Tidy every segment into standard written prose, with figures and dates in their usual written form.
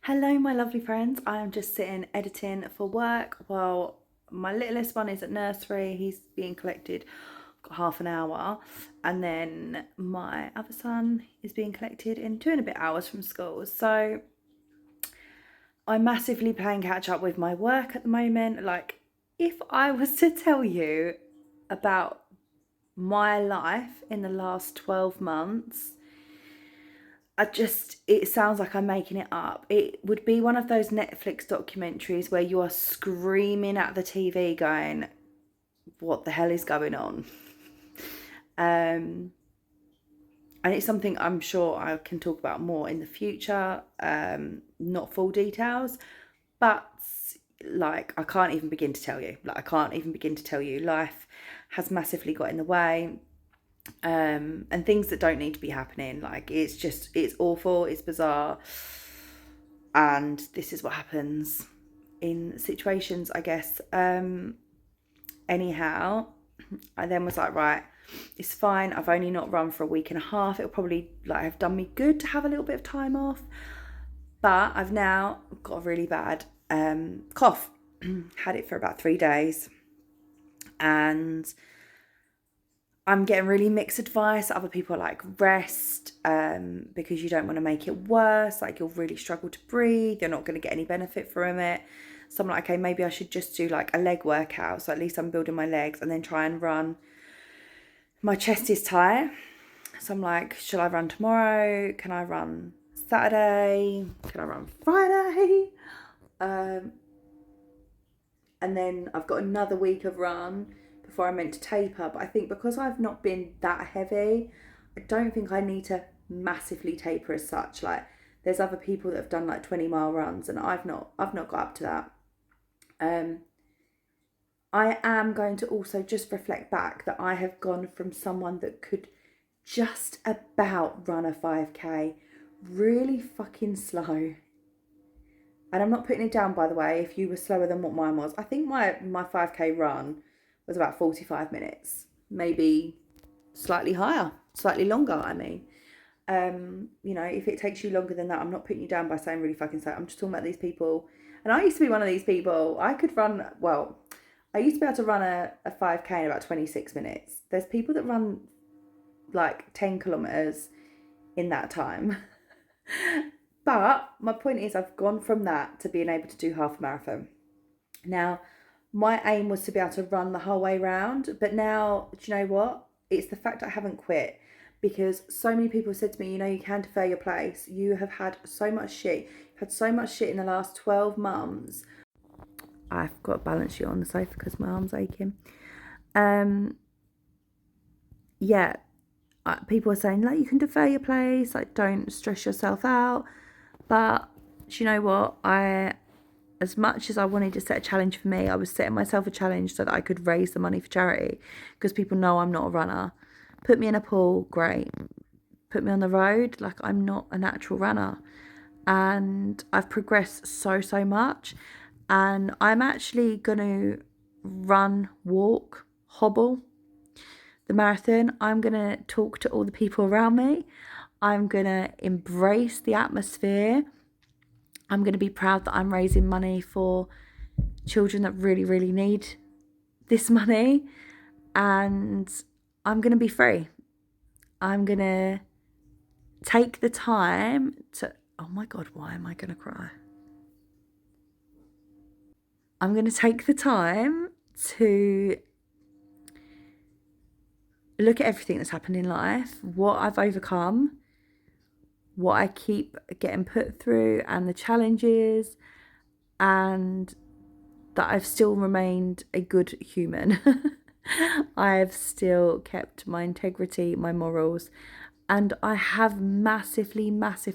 Hello, my lovely friends. I am just sitting editing for work while my littlest one is at nursery. He's being collected. I've got half an hour, and then my other son is being collected in 2.5 hours from school. So I'm massively playing catch up with my work at the moment. Like, if I was to tell you about my life in the last 12 months, it sounds like I'm making it up. It would be one of those Netflix documentaries where you are screaming at the TV going, what the hell is going on? And it's something I'm sure I can talk about more in the future. Not full details, but like I can't even begin to tell you. Life has massively got in the way. And things that don't need to be happening. Like it's awful, it's bizarre, and this is what happens in situations, I guess. Anyhow, I then was like, right, it's fine. I've only not run for a week and a half. It'll probably like have done me good to have a little bit of time off, but I've now got a really bad cough. Had it for about 3 days, and I'm getting really mixed advice. Other people are like, rest, because you don't want to make it worse. Like, you'll really struggle to breathe. You're not going to get any benefit from it. So I'm like, okay, maybe I should just do like a leg workout. So at least I'm building my legs, and then try and run. My chest is tight. So I'm like, shall I run tomorrow? Can I run Saturday? Can I run Friday? And then I've got another week of run before I'm meant to taper. But I think because I've not been that heavy, I don't think I need to massively taper as such. Like, there's other people that have done like 20-mile runs, and I've not got up to that. I am going to also just reflect back that I have gone from someone that could just about run a 5k really fucking slow. And I'm not putting it down, by the way, if you were slower than what mine was. I think my 5k run was about 45 minutes, maybe slightly higher, slightly longer, I mean. If it takes you longer than that, I'm not putting you down by saying really fucking slow. I'm just talking about these people. And I used to be one of these people. I used to be able to run a 5k in about 26 minutes. There's people that run like 10 kilometres in that time. But my point is, I've gone from that to being able to do half a marathon. Now, my aim was to be able to run the whole way round, but now, do you know what? It's the fact I haven't quit, because so many people said to me, you can defer your place. You have had so much shit. You've had so much shit in the last 12 months. I've got to balance you on the sofa because my arm's aching. Yeah, people are saying, like, you can defer your place, like, don't stress yourself out. But do you know what? As much as I wanted to set a challenge for me, I was setting myself a challenge so that I could raise the money for charity, because people know I'm not a runner. Put me in a pool, great. Put me on the road, like, I'm not a natural runner. And I've progressed so much. And I'm actually going to run, walk, hobble the marathon. I'm going to talk to all the people around me. I'm going to embrace the atmosphere. I'm going to be proud that I'm raising money for children that really need this money. And I'm going to be free. I'm going to take the time to... Oh my God, why am I going to cry? I'm going to take the time to look at everything that's happened in life, what I've overcome, what I keep getting put through, and the challenges, and that I've still remained a good human. I've still kept my integrity, my morals, and I have massively managed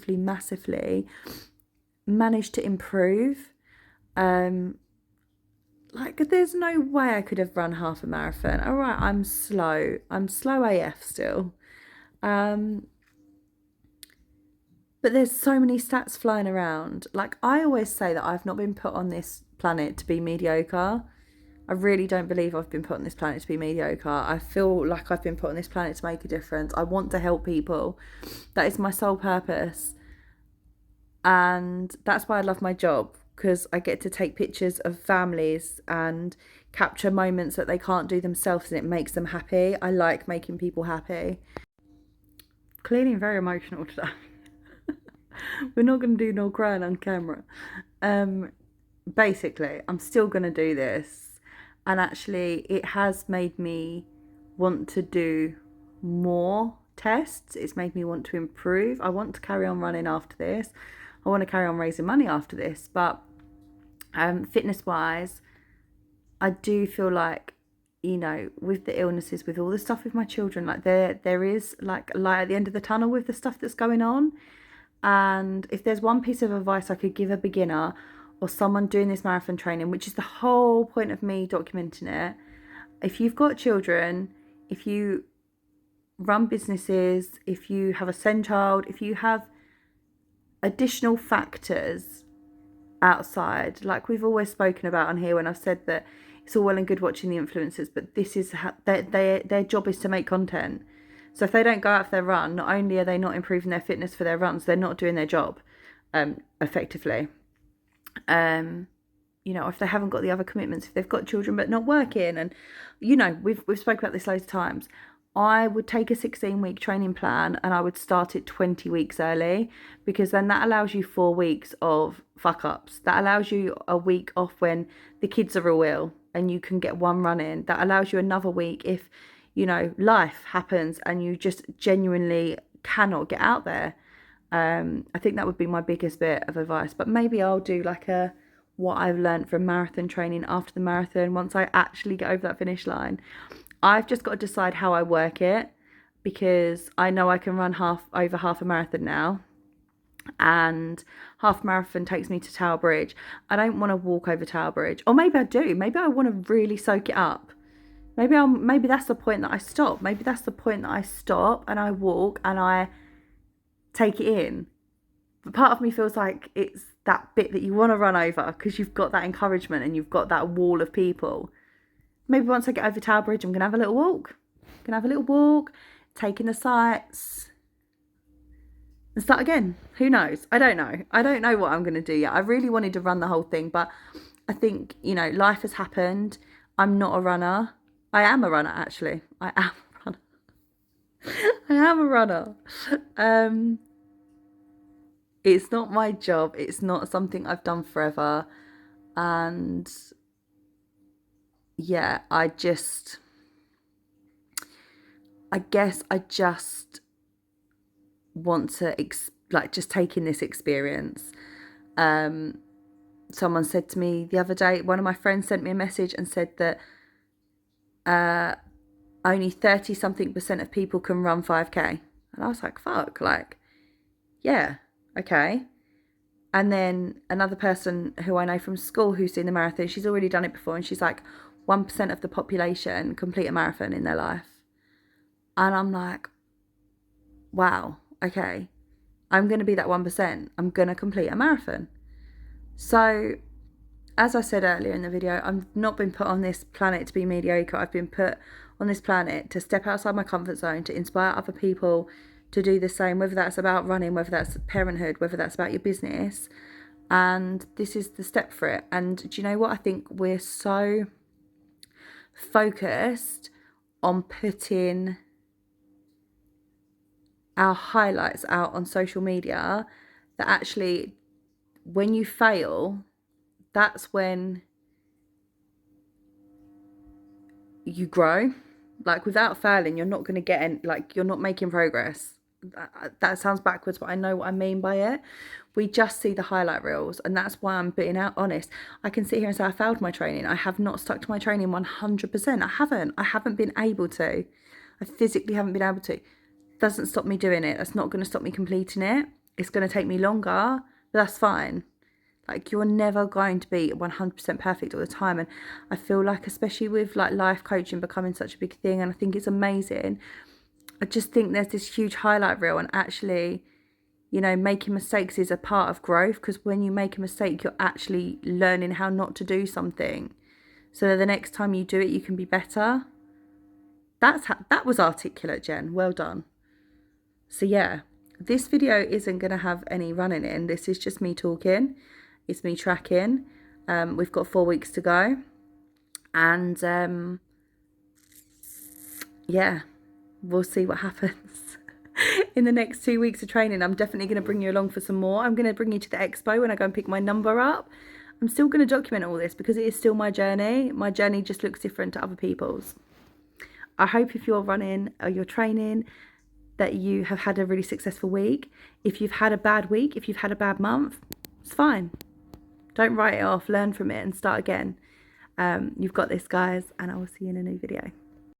to improve. Like, there's no way I could have run half a marathon. All right, I'm slow AF still. But there's so many stats flying around. Like, I always say that I've not been put on this planet to be mediocre. I really don't believe I've been put on this planet to be mediocre. I feel like I've been put on this planet to make a difference. I want to help people. That is my sole purpose. And that's why I love my job, because I get to take pictures of families and capture moments that they can't do themselves, and it makes them happy. I like making people happy. Clearly, I'm very emotional today. We're not going to do no crying on camera. Um, Basically, I'm still going to do this. And actually, it has made me want to do more tests. It's made me want to improve. I want to carry on running after this. I want to carry on raising money after this. But fitness wise, I do feel like, you know, with the illnesses, with all the stuff with my children, like there is like a light at the end of the tunnel with the stuff that's going on. And if there's one piece of advice I could give a beginner or someone doing this marathon training, which is the whole point of me documenting it, if you've got children, if you run businesses, if you have a send child, if you have additional factors outside, like we've always spoken about on here when I've said that it's all well and good watching the influencers, but this is their job is to make content. So if they don't go out for their run, not only are they not improving their fitness for their runs, they're not doing their job effectively. You know, if they haven't got the other commitments, if they've got children but not working, and you know, we've spoken about this loads of times. I would take a 16-week training plan and I would start it 20 weeks early, because then that allows you 4 weeks of fuck ups. That allows you a week off when the kids are all ill and you can get one run in. That allows you another week if, you know, life happens and you just genuinely cannot get out there. I think that would be my biggest bit of advice. But maybe I'll do like a what I've learned from marathon training after the marathon once I actually get over that finish line. I've just got to decide how I work it, because I know I can run over half a marathon now, and half marathon takes me to Tower Bridge. I don't want to walk over Tower Bridge, or maybe I do. Maybe I want to really soak it up. Maybe that's the point that I stop. Maybe that's the point that I stop and I walk and I take it in. But part of me feels like it's that bit that you want to run over because you've got that encouragement and you've got that wall of people. Maybe once I get over Tower Bridge, I'm going to have a little walk. Take in the sights, and start again. Who knows? I don't know. I don't know what I'm going to do yet. I really wanted to run the whole thing, but I think, you know, life has happened. I'm not a runner. I am a runner, actually. I am a runner. I am a runner. It's not my job. It's not something I've done forever. And yeah, I guess I just want to just take in this experience. Someone said to me the other day, one of my friends sent me a message and said that only 30 something % of people can run 5k. And I was like, fuck, like, yeah, okay. And then another person who I know from school who's seen the marathon, she's already done it before, and she's like, 1% of the population complete a marathon in their life. And I'm like, wow, okay, I'm going to be that 1%. I'm going to complete a marathon. So, as I said earlier in the video, I've not been put on this planet to be mediocre. I've been put on this planet to step outside my comfort zone, to inspire other people to do the same, whether that's about running, whether that's parenthood, whether that's about your business. And this is the step for it. And do you know what? I think we're so focused on putting our highlights out on social media that actually, when you fail, that's when you grow. Like, without failing, you're not going to get in, like, you're not making progress. That sounds backwards, but I know what I mean by it. We just see the highlight reels, and that's why I'm being out honest. I can sit here and say I failed my training. I have not stuck to my training 100%. I haven't been able to. I physically haven't been able to. Doesn't stop me doing it. That's not going to stop me completing it. It's going to take me longer, but that's fine. Like, you're never going to be 100% perfect all the time. And I feel like, especially with like life coaching becoming such a big thing, and I think it's amazing, I just think there's this huge highlight reel, and actually, you know, making mistakes is a part of growth, because when you make a mistake, you're actually learning how not to do something, so that the next time you do it, you can be better. That was articulate, Jen. Well done. So yeah, this video isn't going to have any running in. This is just me talking. It's me tracking. We've got 4 weeks to go. And yeah, we'll see what happens. In the next 2 weeks of training, I'm definitely going to bring you along for some more. I'm going to bring you to the expo when I go and pick my number up. I'm still going to document all this because it is still my journey. My journey just looks different to other people's. I hope if you're running or you're training that you have had a really successful week. If you've had a bad week, if you've had a bad month, it's fine. Don't write it off, learn from it and start again. You've got this, guys, and I will see you in a new video.